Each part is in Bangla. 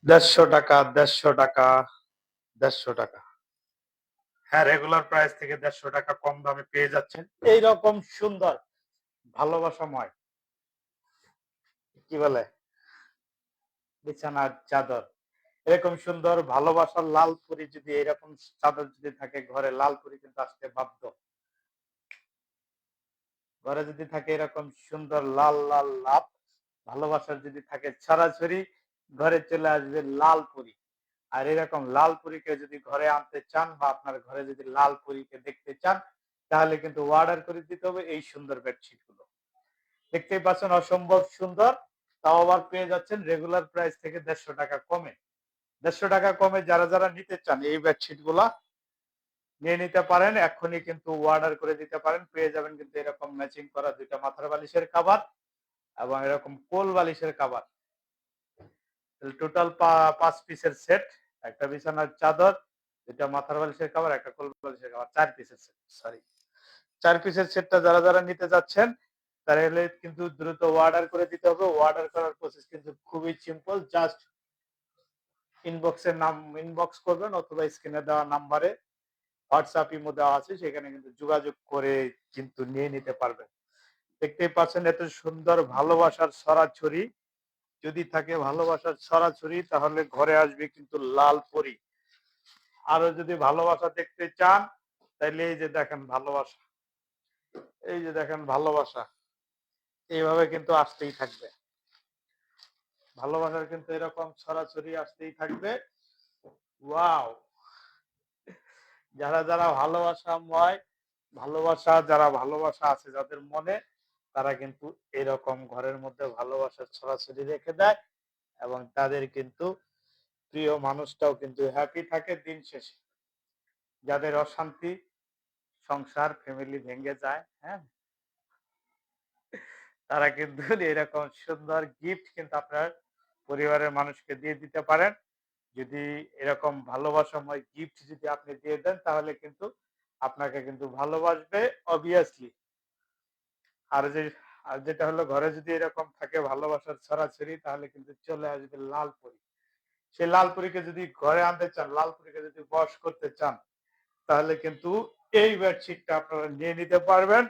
150 টাকা, 150 টাকা, 150 টাকা। হ্যাঁ, রেগুলার প্রাইস থেকে 150 টাকা কম দামে পেয়ে যাচ্ছেন এইরকম সুন্দর ভালোবাসাময় কি বলে বিছানার চাদর। এরকম সুন্দর ভালোবাসার লাল পরি যদি এরকম চাদর যদি থাকে ঘরে, লাল পরি কিন্তু আসতে বাধ্য। ঘরে যদি থাকে এরকম সুন্দর লাল লাল লাভ ভালোবাসার যদি থাকে ছড়াছড়ি, ঘরে চলে আসবে লাল পরি। আর এরকম লাল পরীকে যদি ঘরে আনতে চান বা আপনার ঘরে যদি লাল পরীকে দেখতে চান, তাহলে কিন্তু অর্ডার করে দিতে হবে এই সুন্দর বেডশিট গুলো। দেখতেই পাচ্ছেন অসম্ভব সুন্দর, তাও আবার পেয়ে যাচ্ছেন রেগুলার প্রাইস থেকে 150 টাকা কমে। 150 টাকা কমে যারা যারা নিতে চান এই বেডশিট গুলা নিয়ে নিতে পারেন, এখনই কিন্তু অর্ডার করে দিতে পারেন। পেয়ে যাবেন কিন্তু এরকম ম্যাচিং করা দুইটা মাথার বালিশের কভার এবং এরকম কোল বালিশের কভার। টোটাল 5 পিসের সেট, একটা বিছানার চাদর, দুটা মাথার বালিশের কভার, একটা কোল বালিশের কভার, 4 পিসের সেট। সরি, 4 পিসের সেটটা যারা যারা নিতে যাচ্ছেন তাহলে কিন্তু দ্রুত অর্ডার করে দিতে হবে। অর্ডার করার প্রসেস কিন্তু খুবই সিম্পল, জাস্ট ইনবক্স করবেন অথবা স্ক্রিনে দেওয়া নাম্বারে হোয়াটসঅ্যাপ ইমো দেওয়া আছে, সেখানে কিন্তু যোগাযোগ করে কিন্তু নিয়ে নিতে পারবেন। দেখতেই পাচ্ছেন এত সুন্দর ভালোবাসার ছড়াছড়ি যদি থাকে, ভালোবাসার ছড়াছড়ি, তাহলে ঘরে আসবে কিন্তু লাল পরি। আরো যদি ভালোবাসা দেখতে চান তাহলে এই যে দেখেন ভালোবাসা, এই যে দেখেন ভালোবাসা, এইভাবে কিন্তু আসতেই থাকবে। ভালোবাসার কিন্তু এরকম ছড়াছড়ি আসতেই থাকবে। ওয়াও, যারা যারা ভালোবাসাময় যারা ভালোবাসা আছে যাদের মনে, তারা কিন্তু এরকম ঘরের মধ্যে ভালোবাসার ছড়াছড়ি রেখে দেয় এবং তাদের কিন্তু প্রিয় মানুষটাও কিন্তু হ্যাপি থাকে দিন শেষে। যাদের অশান্তি সংসার ফ্যামিলি ভেঙে যায়, হ্যাঁ, তারা কিন্তু এরকম সুন্দর গিফট কিন্তু আপনার পরিবারের মানুষকে দিয়ে দিতে পারেন। যদি এরকম ভালোবাসাময় গিফট যদি আপনি দিয়ে দেন তাহলে কিন্তু আপনাকে কিন্তু ভালোবাসবে অবভিয়াসলি। আর যে আর যেটা হলো ঘরে যদি এরকম থাকে ভালোবাসার ছড়াছড়ি, তাহলে কিন্তু চলে আসবে লাল পরি। সেই লাল পরীকে যদি ঘরে আনতে চান, লাল পরীকে যদি বশ করতে চান, তাহলে কিন্তু এই বেডশিটটা আপনারা নিয়ে নিতে পারবেন।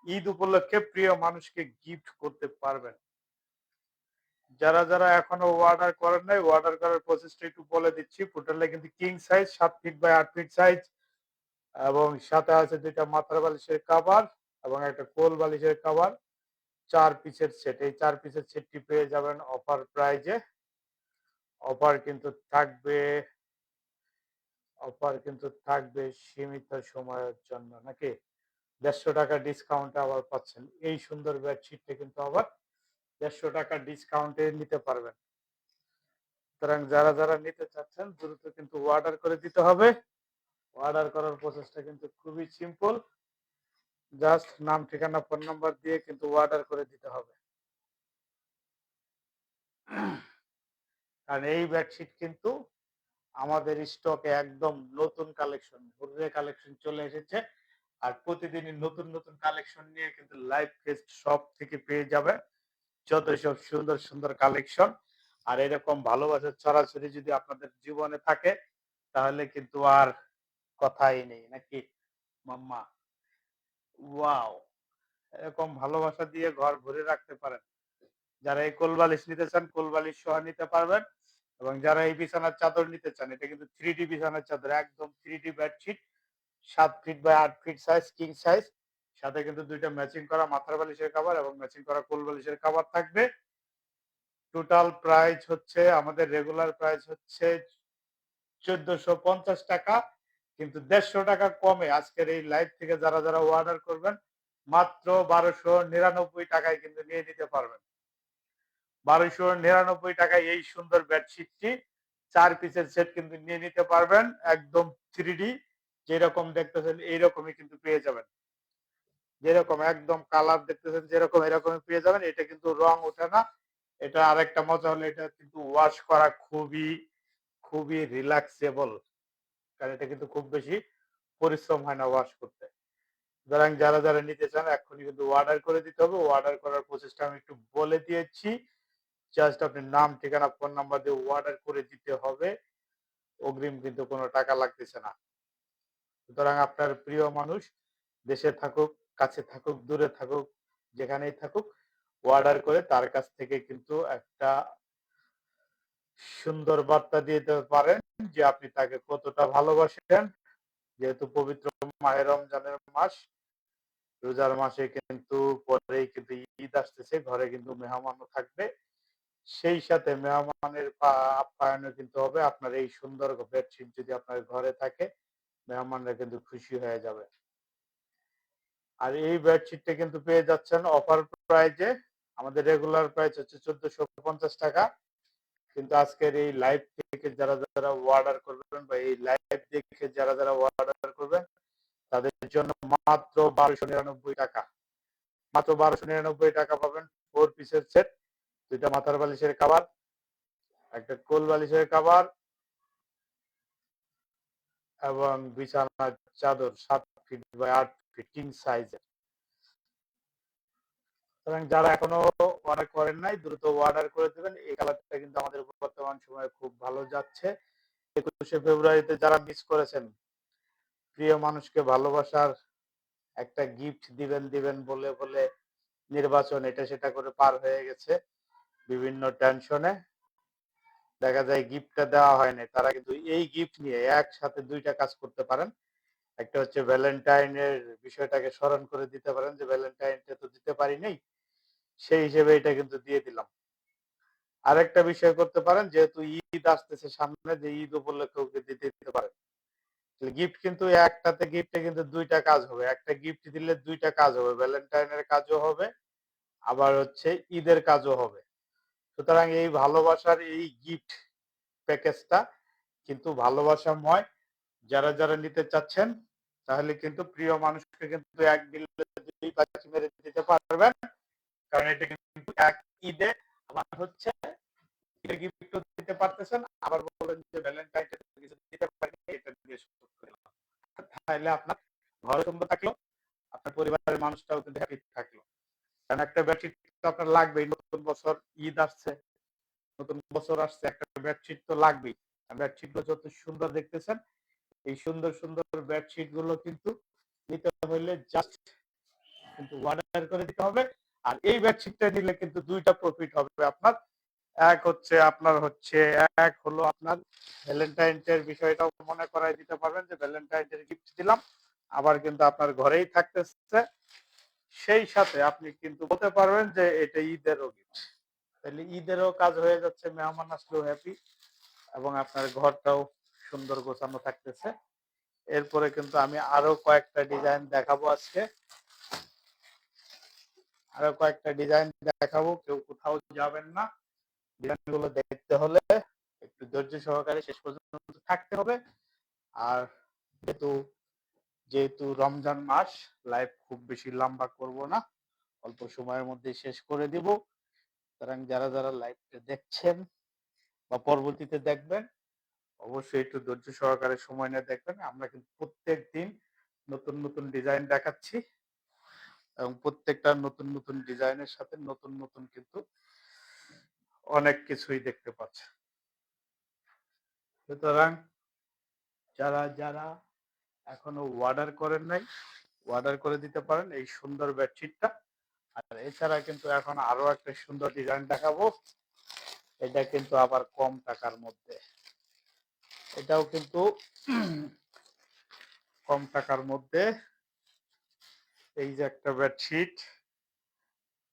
ঈদ উপলক্ষে প্রিয় মানুষকে গিফট করতে পারবেন। যারা যারা এখনো অর্ডার করেন নাই, অর্ডার করার প্রসেসটা একটু বলে দিচ্ছি। টোটালে কিন্তু king size 7 feet by 8 feet size এবং সাথে আছে দুইটা মাথার বালিশের কভার এবং একটা কোল বালিশের কভার, 4 পিসের সেট। এই 4 পিসের সেটটি পেয়ে যাবেন অফার প্রাইজে। অফার কিন্তু থাকবে অফার কিন্তু থাকবে সীমিত সময়ের জন্য, নাকি 150 টাকা ডিসকাউন্টে আবার পাচ্ছেন এই সুন্দর বেডশিটটা কিন্তু আবার 150 টাকা ডিসকাউন্টে নিতে পারবেন। সুতরাং যারা যারা নিতে চাচ্ছেন দ্রুত কিন্তু অর্ডার করে দিতে হবে। অর্ডার করার প্রসেসটা কিন্তু খুবই সিম্পল, জাস্ট নাম ঠিকানা ফোন নাম্বার দিয়ে কিন্তু অর্ডার করে দিতে হবে। কারণ এই বেডশিট কিন্তু আমাদের স্টকে একদম নতুন কালেকশন, হুররে কালেকশন চলে এসেছে। আর প্রতিদিনই নতুন নতুন কালেকশন নিয়ে কিন্তু লাইভ ফেস্ট শপ থেকে পেয়ে যাবে যত সব সুন্দর সুন্দর কালেকশন। আর এরকম ভালোবাসার ছড়াছড়ি যদি আপনাদের জীবনে থাকে তাহলে কিন্তু আর কথাই নেই, নাকি মাম্মা? ওয়াও, এরকম ভালোবাসা দিয়ে ঘর ভরে রাখতে পারেন। যারা এই কোলবালিশ নিতে চান কোলবালিশ সহ নিতে পারবেন এবং যারা এই বিছানার চাদর নিতে চান, এটা কিন্তু 3D বিছানার চাদর, একদম 3D bedsheet, 7 feet by 8 feet size, king size. সাথে কিন্তু দুইটা ম্যাচিং করা মাথার বালিশের কভার এবং ম্যাচিং করা কোল বালিশের কভার থাকবে। টোটাল প্রাইস হচ্ছে, আমাদের রেগুলার প্রাইস হচ্ছে 1450 টাকা, কিন্তু 150 টাকা কমে আজকের এই লাইভ থেকে যারা যারা অর্ডার করবেন মাত্র 1299 টাকায় কিন্তু নিয়ে নিতে পারবেন। 1299 টাকায় এই সুন্দর বেডশিটটি 4 পিসের সেট কিন্তু নিয়ে নিতে পারবেন, একদম 3D, যেরকম দেখতেছেন এইরকমই কিন্তু পেয়ে যাবেন। যেরকম একদম কালার দেখতেছেন যেরকম এরকমই পেয়ে যাবেন। এটা কিন্তু রং ওঠে না। এটা আরেকটা মজা হলো এটা কিন্তু ওয়াশ করা খুবই খুবই রিল্যাক্সেবল, কারণ এটা কিন্তু খুব বেশি পরিশ্রম হয় না ওয়াশ করতে। সুতরাং যারা যারা নিতে চান এক্ষুনি কিন্তু অর্ডার করে দিতে হবে। অর্ডার করার প্রসেসটা আমি একটু বলে দিয়েছি। জাস্ট আপনি নাম, ঠিকানা, ফোন নাম্বার দিয়ে অর্ডার করে দিতে হবে। অগ্রিম কিন্তু কোনো টাকা লাগতেছে না। সুতরাং আপনার প্রিয় মানুষ দেশে থাকুক, কাছে থাকুক, দূরে থাকুক, যেখানেই থাকুক, অর্ডার করে তার কাছ থেকে কিন্তু একটা সুন্দর বার্তা দিয়ে দিতে পারেন যে আপনি তাকে কতটা ভালোবাসেন। যেহেতু পবিত্র মাহে রমজানের মাস, রোজার মাসে কিন্তু পরেই কিন্তু ঈদ আসতেছে, ঘরে কিন্তু মেহমানও থাকবে। সেই সাথে মেহমানের আপ্যায়নও কিন্তু হবে। আপনার এই সুন্দর বেডশিট যদি আপনার ঘরে থাকে, মেহমানরা কিন্তু খুশি হয়ে যাবে। আর এই বেডশিটটা কিন্তু পেয়ে যাচ্ছেন অফার প্রাইজে। আমাদের রেগুলার প্রাইস হচ্ছে 1450 টাকা, কিন্তু আজকের এই লাইভ থেকে যারা যারা অর্ডার করবেন বা এই লাইভ দেখে যারা যারা অর্ডার করবেন তাদের জন্য মাত্র 1299 টাকা, মাত্র 1299 টাকা পাবেন 4 পিসের সেট, 2টা মাথার বালিশের কভার, একটা কোল বালিশের কভার এবং বিছানার চাদর 7 ফিট বাই 8 ফিট কিং সাইজের। সুতরাং যারা এখনো অর্ডার করেন নাই দ্রুত অর্ডার করে দেবেন। এই কালারটা কিন্তু আমাদের বর্তমান সময়ে খুব ভালো যাচ্ছে। 21শে ফেব্রুয়ারিতে যারা মিস করেছেন, প্রিয় মানুষকে ভালোবাসার একটা গিফট দিবেন দিবেন বলে বলে নির্বাচন এটা সেটা করে পার হয়ে গেছে বিভিন্ন টেনশনে, দেখা যায় গিফটটা দেওয়া হয়নি। তারা কিন্তু এই গিফট নিয়ে একসাথে 2টা কাজ করতে পারেন। একটা হচ্ছে ভ্যালেন্টাইনের বিষয়টাকে স্মরণ করে দিতে পারেন যে ভ্যালেন্টাইনটা তো দিতে পারি নাই, সেই হিসেবে এটা কিন্তু দিয়ে দিলাম। আরেকটা বিষয় করতে পারেন, যেহেতু ঈদ আসতেছে সামনে, যে ঈদ উপলক্ষে ওকে দিতে দিতে পারেন। গিফট কিন্তু একটাতে গিফটে কিন্তু 2টা কাজ হবে। একটা গিফট দিলে 2টা কাজ হবে, ভ্যালেন্টাইনের কাজও হবে, আবার হচ্ছে ঈদের কাজও হবে। সুতরাং এই ভালোবাসার এই গিফট প্যাকেজটা কিন্তু ভালোবাসাময়। যারা যারা নিতে চাচ্ছেন তাহলে কিন্তু প্রিয় মানুষকে কিন্তু এক দিলে 2 পাখি মেরে দিতে পারবেন, কারণ এটা কিন্তু এক ঈদে আবার হচ্ছে ঈদের গিফটও দিতে পারতেছেন, আবার বলেন যে ভ্যালেন্টাইন কিছু দিতে পারি এটা দিয়ে শুরু করলাম। তাহলে আপনার ঘরে সুন্দর থাকলো, আপনার পরিবারের মানুষটাও কিন্তু হ্যাপি থাকলো। কারণ একটা বেডশিট তো আপনার লাগবেই, নতুন বছর ঈদ আসছে, নতুন বছর আসছে, একটা বেডশিট তো লাগবেই। বেডশিট গুলো যত সুন্দর দেখতেছেন, এই সুন্দর সুন্দর বেডশিট গুলো কিন্তু নিতে হলে জাস্ট কিন্তু অর্ডার করে দিতে হবে। আর এই বেডশিটটা নিলে কিন্তু 2টা প্রফিট হবে আপনার। এক হলো আপনার ভ্যালেন্টাইনস বিষয়টাও মনে করাই দিতে পারবেন যে ভ্যালেন্টাইনস গিফট দিলাম, আবার কিন্তু আপনার ঘরেই থাকতেছে। সেই সাথে আপনি কিন্তু বলতে পারবেন যে এটা ঈদেরও গিফট, তাহলে ঈদেরও কাজ হয়ে যাচ্ছে, মেহমান আসলেও হ্যাপি এবং আপনার ঘরটাও সুন্দর গোছানো থাকতেছে। এরপরে কিন্তু আমি আরো কয়েকটা ডিজাইন দেখাবো আজকে, কেউ কোথাও যাবেন না। ডিজাইনগুলো দেখতে হলে একটু ধৈর্য সহকারে শেষ পর্যন্ত থাকতে হবে। আর যেহেতু যেহেতু রমজান মাস, লাইভ খুব বেশি লম্বা করব না, অল্প সময়ের মধ্যে শেষ করে দিব। সুতরাং যারা যারা লাইভটা দেখছেন বা পরবর্তীতে দেখবেন, অবশ্যই একটু ধৈর্য সহকারে সময় নিয়ে দেখবেন। আমরা কিন্তু প্রত্যেক দিন নতুন নতুন ডিজাইন দেখাচ্ছি এবং প্রত্যেকটা নতুন নতুন ডিজাইনের সাথে নতুন নতুন কিন্তু অনেক কিছুই দেখতে পাচ্ছে। সুতরাং যারা যারা এখনো অর্ডার করেন নাই অর্ডার করে দিতে পারেন এই সুন্দর বেডশিটটা। আর এছাড়া কিন্তু এখন আরো একটা সুন্দর ডিজাইন দেখাবো, এটা কিন্তু আবার কম টাকার মধ্যে, এটাও কিন্তু কম টাকার মধ্যে। এই যে একটা বেডশিট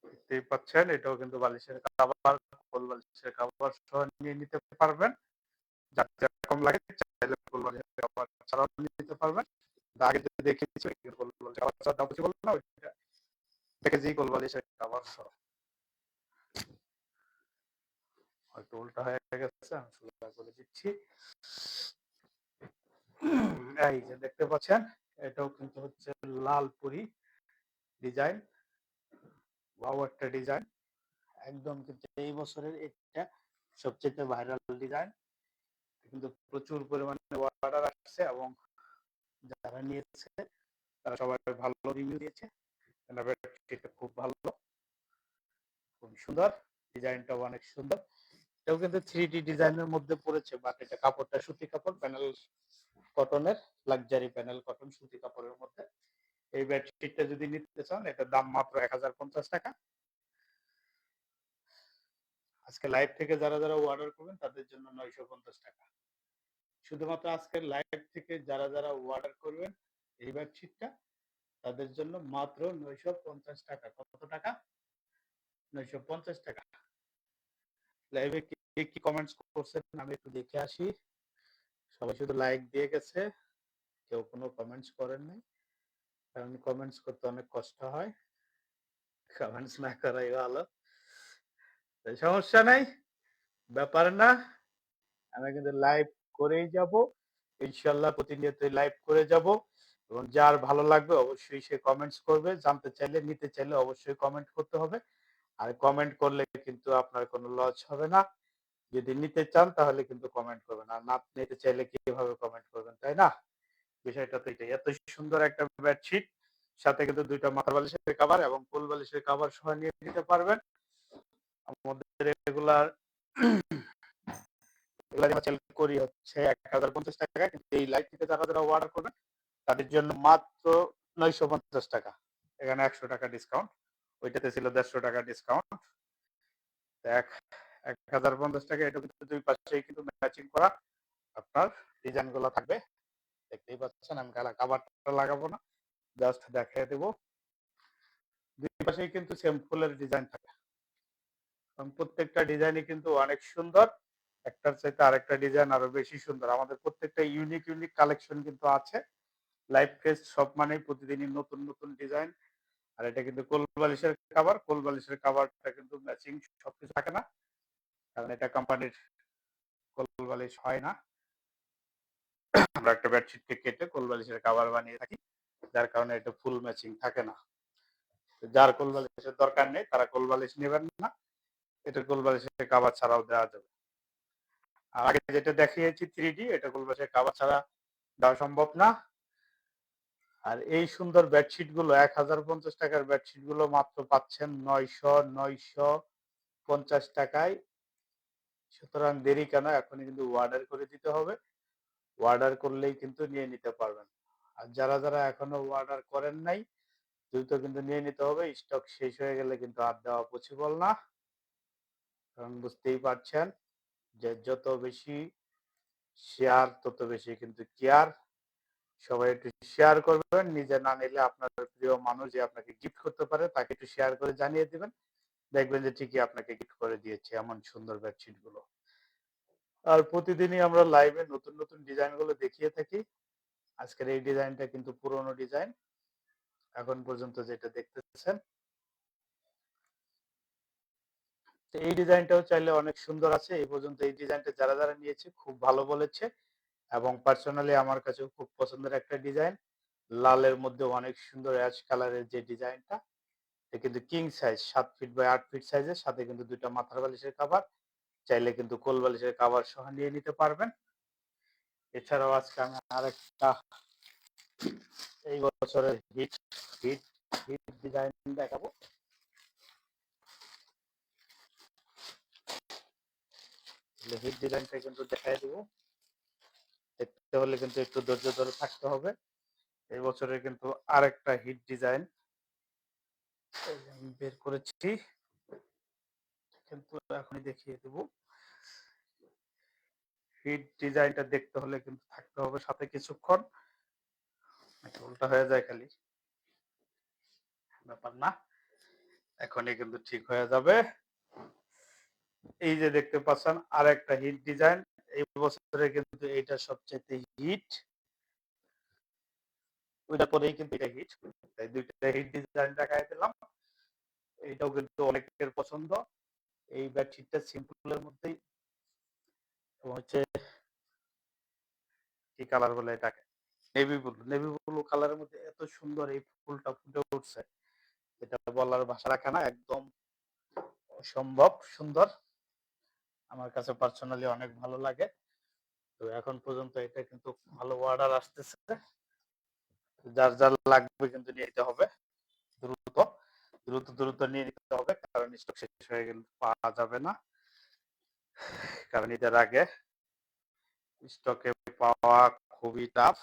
দেখতেই পাচ্ছেন, এটাও কিন্তু বালিশের কভার, কোল বালিশের কভার সহ নিয়ে নিতে পারবেন। যার যেরকম লাগে চাইলে কোল বালিশের কভার ছাড়াও নিতে পারবেন। আগে যে দেখিয়েছি কোল বালিশের কভার ছাড়া দাম বেশি বললাম না, ওইটা প্যাকেজিং কোল বালিশের কভার সহ। হয়তো উল্টা হয়ে গেছে, আমি সোজা করে দিচ্ছি। এই যে দেখতে পাচ্ছেন, এটাও কিন্তু হচ্ছে লালপুরি ডিজাইন, ওয়াও একটা ডিজাইন, একদম কিন্তু এই বছরের এটা সবচেয়ে ভাইরাল ডিজাইন। কিন্তু প্রচুর পরিমাণে অর্ডার আসছে এবং যারা নিয়েছে তারা সবাই ভালো রিভিউ দিয়েছে। খুব ভালো, খুব সুন্দর। ডিজাইনটাও অনেক সুন্দর। এটাও কিন্তু 3D ডিজাইনের মধ্যে পড়েছে, বাট এটা কাপড়টা সুতি কাপড়, প্যানেল কটনের, লাক্সারি প্যানেল কটন সুতি কাপড়ের মধ্যে। এই বেডশিটটা যদি নিতে চান এটার দাম মাত্র 1050 টাকা। আজকে লাইভ থেকে যারা যারা অর্ডার করবেন তাদের জন্য 950 টাকা। শুধুমাত্র আজকের লাইভ থেকে যারা যারা অর্ডার করবেন এই বেডশিটটা তাদের জন্য মাত্র 950 টাকা। কত টাকা? 950 টাকা। লাইভে কে কি কমেন্টস করছেন আমি একটু দেখে আসি। সবাই শুধু লাইক দিয়ে গেছে, কেউ কোনো কমেন্টস করেন নাই, কারণ কমেন্টস করতে অনেক কষ্ট হয়। কমেন্টস না করাই ভালো। সমস্যা নাই, ব্যাপার না। আমরা কিন্তু লাইভ করেই যাব, ইনশাল্লাহ প্রতিনিয়তই লাইভ করে যাব। এবং যার ভালো লাগবে অবশ্যই সে কমেন্টস করবে, জানতে চাইলে নিতে চাইলে অবশ্যই কমেন্ট করতে হবে। আর কমেন্ট করলে কিন্তু আপনার কোনো লস হবে না। যদি নিতে চান তাহলে কিন্তু কমেন্ট করবেন, আর না নিতে চাইলে কিভাবে কমেন্ট করবেন, তাই না? বিষয়টা তো এটাই। এত সুন্দর একটা বেডশিট, সাথে কিন্তু দুইটা মাথা বালিশের কভার এবং কোল বালিশের কভার সহ নিয়ে নিতে পারবেন। আমাদের রেগুলার সেল করি হচ্ছে 1050 টাকা, কিন্তু এই লাইভ থেকে যারা যারা অর্ডার করবেন তাদের জন্য মাত্র 950 টাকা। এখানে 100 টাকা ডিসকাউন্ট, ওইটাতে ছিল 150 টাকা ডিসকাউন্ট। 1050 টাকা। এটা কিন্তু দুই পাশেই কিন্তু ম্যাচিং করা আপনার ডিজাইন গুলো থাকবে, দেখতেই পাচ্ছেন। আমি কাভারটা লাগাবো না, জাস্ট দেখিয়ে দেবো। দুই পাশেই কিন্তু সেম ফুলের ডিজাইন থাকে, প্রত্যেকটা ডিজাইনই কিন্তু অনেক সুন্দর, একটার চাইতে আরেকটা ডিজাইন আরো বেশি সুন্দর। আমাদের প্রত্যেকটা ইউনিক ইউনিক কালেকশন কিন্তু আছে। লাইভ ফেস্ট সব মানেই প্রতিদিনই নতুন নতুন ডিজাইন। আর এটা কিন্তু কোল বালিশের কভার, কোল বালিশের কভারটা কিন্তু ম্যাচিং সবকিছু থাকে না, কারণ এটা কোম্পানির কোল বালিশ হয় না। আমরা একটা বেডশিটকে কেটে কোল বালিশের কভার বানিয়ে থাকি, যার কারণে এটা ফুল ম্যাচিং থাকে না। যার কোল বালিশের দরকার নেই তারা কোল বালিশ নেবেন না, এটা কোল বালিশের কভার ছাড়াও দেওয়া যাবে। আর আগে যেটা দেখিয়েছি 3D, এটা কোল বালিশের কভার ছাড়া দেওয়া সম্ভব না। আর এই সুন্দর বেডশিট গুলো 1050 টাকার বেডশিট গুলো মাত্র পাচ্ছেন 950 টাকায়। সুতরাং দেরি কেন, এখনই কিন্তু অর্ডার করে দিতে হবে। অর্ডার করলেই কিন্তু নিয়ে নিতে পারবেন। আর যারা যারা এখনো অর্ডার করেন নাই দ্রুত কিন্তু নিয়ে নিতে হবে, স্টক শেষ হয়ে গেলে কিন্তু আর দেওয়া পসিবল না। কারণ বুঝতেই পারছেন যে যত বেশি শেয়ার তত বেশি কিন্তু কেয়ার। সবাই একটু শেয়ার করবেন, নিজে না নিলে আপনার প্রিয় মানুষ যে আপনাকে গিফট করতে পারে তাকে একটু শেয়ার করে জানিয়ে দিবেন, দেখবেন যে ঠিকই আপনাকে গিফট করে দিয়েছে এমন সুন্দর বেডশিট গুলো। আর প্রতিদিনই আমরা লাইভে নতুন নতুন ডিজাইন গুলো দেখিয়ে থাকি। আজকের এই ডিজাইনটা কিন্তু পুরনো ডিজাইন, এখন পর্যন্ত যেটা দেখতেছেন। তো এই ডিজাইনটাও চাইলে অনেক সুন্দর আছে। এই পর্যন্ত এই ডিজাইনটা যারা যারা নিয়েছে খুব ভালো বলেছে, এবং পার্সোনালি আমার কাছে খুব পছন্দের একটা ডিজাইন। লালের মধ্যে অনেক সুন্দর অ্যাশ কালারের যে ডিজাইনটা, এটা কিন্তু king size 7 feet by 8 feet সাইজের, সাথে কিন্তু দুইটা মাথার বালিশের কভার, চাইলে কিন্তু কোল বালিশের কভার সহ নিয়ে নিতে পারবেন। এছাড়াও আজকে আমি আরেকটা এই বছরের হিট হিট হিট ডিজাইন দেখাবো। হিট ডিজাইনটা কিন্তু দেখাই দেবো, দেখতে হলে কিন্তু একটু ধৈর্য ধরে থাকতে হবে। এই বছরের কিন্তু আরেকটা হিট ডিজাইন আমি বের করেছি, কিন্তু এখনই দেখিয়ে দেবো। হিট ডিজাইনটা দেখতে হলে কিন্তু থাকতে হবে সাথে কিছুক্ষণ, উল্টা হয়ে যায় খালি, ব্যাপার না, এখনই কিন্তু ঠিক হয়ে যাবে। এই যে দেখতে পাচ্ছেন আরেকটা হিট ডিজাইন, এই বছরে কিন্তু এইটা সবচেয়ে হিট, ওইটা পরেই কিন্তু এটা হিট, তাই দুইটা হিট ডিজাইন দেখাই দিলাম। এইটাও কিন্তু অনেকের পছন্দ। এই বেডশিটটা সিম্পলের মধ্যেই, হচ্ছে কি কালার বলে এটাকে, নেভি ব্লু, নেভি ব্লু কালারের মধ্যে এত সুন্দর এই ফুলটা ফুটে উঠছে, এটা বলার ভাষা রাখে না, একদম অসম্ভব সুন্দর। আমার কাছে পার্সোনালি অনেক ভালো লাগে। তো এখন পর্যন্ত এটা কিন্তু ভালো অর্ডার আসতেছে, যার যার লাগবে কিন্তু নিয়ে নিতে হবে, দ্রুত দ্রুত দ্রুত নিয়ে নিতে হবে, কারণ স্টক শেষ হয়ে গেলে পাওয়া যাবে না, কারণ ঈদের আগে স্টকে পাওয়া খুবই টাফ।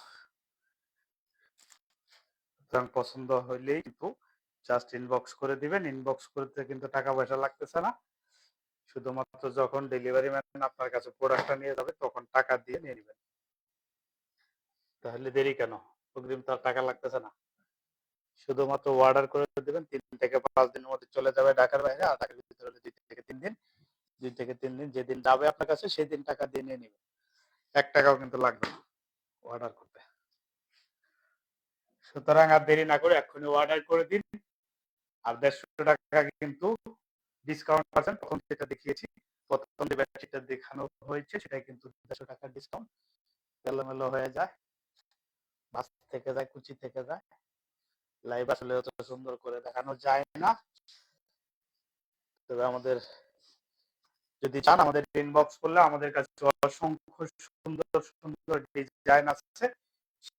পছন্দ হইলেই কিন্তু জাস্ট ইনবক্স করে দিবেন। ইনবক্স করতে কিন্তু টাকা পয়সা লাগতেছে না, শুধুমাত্র যখন ডেলিভারি ম্যান আপনার কাছে প্রোডাক্টটা নিয়ে যাবে তখন টাকা দিয়ে নিয়ে নেবেন। তাহলে দেরি কেন? অগ্রিম তো আর টাকা লাগতেছে না, শুধুমাত্র অর্ডার করে দেবেন। 3 থেকে 5 দিনের মধ্যে চলে যাবে ঢাকার বাইরে, আর ঢাকার ভিতরে হলে 2 থেকে 3 দিন। 2 থেকে 3 দিন যেদিন যাবে আপনার কাছে সেদিন টাকা দিয়ে নিয়ে নেবেন। 1 টাকাও কিন্তু লাগবে না অর্ডার করতে। সুতরাং আর দেরি না করে এক্ষুনি অর্ডার করে দিন। আর 150 টাকা কিন্তু ডিসকাউন্ট পাচ্ছেন। প্রথম যেটা দেখিয়েছি, প্রথম যে বেডশিটটা দেখানো হয়েছে সেটাই কিন্তু 150 টাকা ডিসকাউন্ট। এলোমেলো হয়ে যায়, বাস থেকে যায়, কুচি থেকে যায়, লাইভ আসলে অত সুন্দর করে দেখানো যায় না। তবে আমাদের যদি চান আমাদের ইনবক্স করলে আমাদের কাছে অসংখ্য সুন্দর সুন্দর ডিজাইন আছে।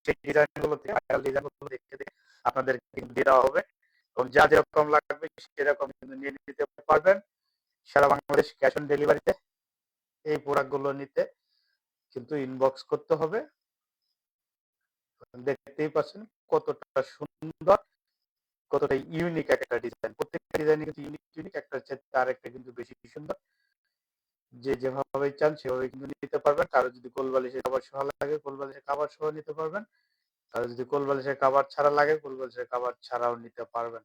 সেই ডিজাইনগুলো থেকে ভাইরাল ডিজাইনগুলো দেখে দেখে আপনাদের কিন্তু দিয়ে দেওয়া হবে, এবং যা যেরকম লাগবে সেরকম কিন্তু নিয়ে নিতে পারবেন। সারা বাংলাদেশ ক্যাশ অন ডেলিভারিতে। এই প্রোডাক্টগুলো নিতে কিন্তু ইনবক্স করতে হবে। দেখতেই পাচ্ছেন কতটা সুন্দর, কতটা ইউনিক একটা ডিজাইন। প্রত্যেকটা ডিজাইন কিন্তু ইউনিক ইউনিক, একটা চেয়ে আরেকটা কিন্তু বেশি সুন্দর। যে যেভাবে চান সেভাবে কিন্তু নিতে পারবেন। কারো যদি কোল বালিশের কভার সহ লাগে কোল বালিশের কভার সহ নিতে পারবেন, কারো যদি কোল বালিশের কভার ছাড়া লাগে কোল বালিশের কভার ছাড়াও নিতে পারবেন।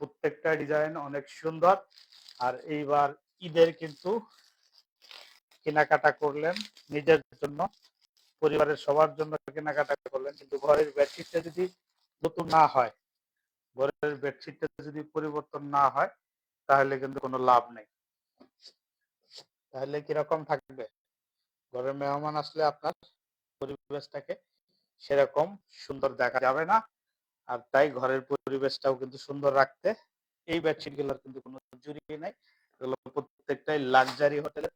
প্রত্যেকটা ডিজাইন অনেক সুন্দর। আর এইবার ঈদের কিন্তু কেনাকাটা করলেন নিজের জন্য, পরিবারের সবার জন্য কেনাকাটা করলেন, কিন্তু ঘরের বেডশিটটা যদি নতুন না হয়, ঘরের বেডশিটটা যদি পরিবর্তন না হয়, তাহলে কিন্তু কোনো লাভ নেই। তাহলে কিরকম থাকবে? ঘরে মেহমান আসলে আপনার পরিবেশটাকে সেরকম সুন্দর দেখা যাবে না। আর তাই ঘরের পরিবেশটাও কিন্তু সুন্দর রাখতে এই বেডশিট গুলোর কিন্তু কোনো জুড়ি নাই। এগুলো প্রত্যেকটাই লাক্সারি হোটেলের,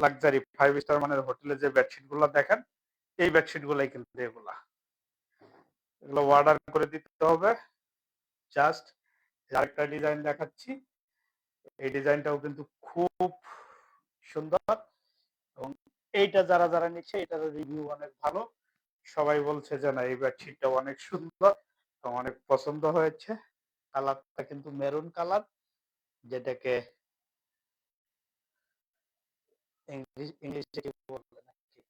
লাক্সারি 5 স্টার মানের হোটেলে যে বেডশিট গুলো দেখেন, এই বেডশিট গুলাই কিন্তু এগুলো অর্ডার করে দিতে হবে। জাস্ট আরেকটা ডিজাইন দেখাচ্ছি, এই ডিজাইনটাও কিন্তু খুব সুন্দর, এবং এইটা যারা যারা নিচ্ছে এটার রিভিউ অনেক ভালো। সবাই বলছে যে না এই বেডশিটটা অনেক সুন্দর, অনেক পছন্দ হয়েছে। কালারটা কিন্তু মেরুন কালার, যেটাকে ইংলিশে কি বলবে নাকি,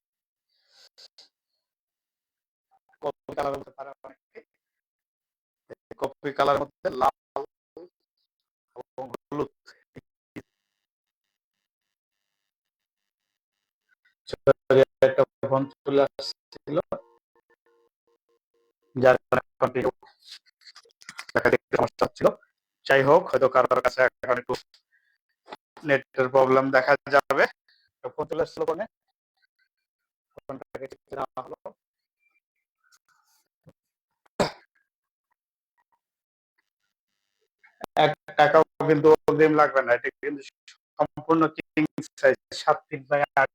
কফি কালার বলতে পারে অনেকে। কফি কালার মধ্যে লাল এবং হলুদ একটা ফোন চলে আসছিল, যার কারণে দেখা দেখতে সমস্যা হচ্ছিল। যাই হোক, হয়তো কারোর কাছে এখন একটু নেটের প্রবলেম দেখা যাবে। ফোন চলে আসছিল ফোনে, ফোনটাকে টিপে দেওয়া হলো। 1 টাকাও কিন্তু অগ্রিম লাগবে না। এটা কিন্তু সম্পূর্ণ কিং সাইজ, 7 ফিট বাই 8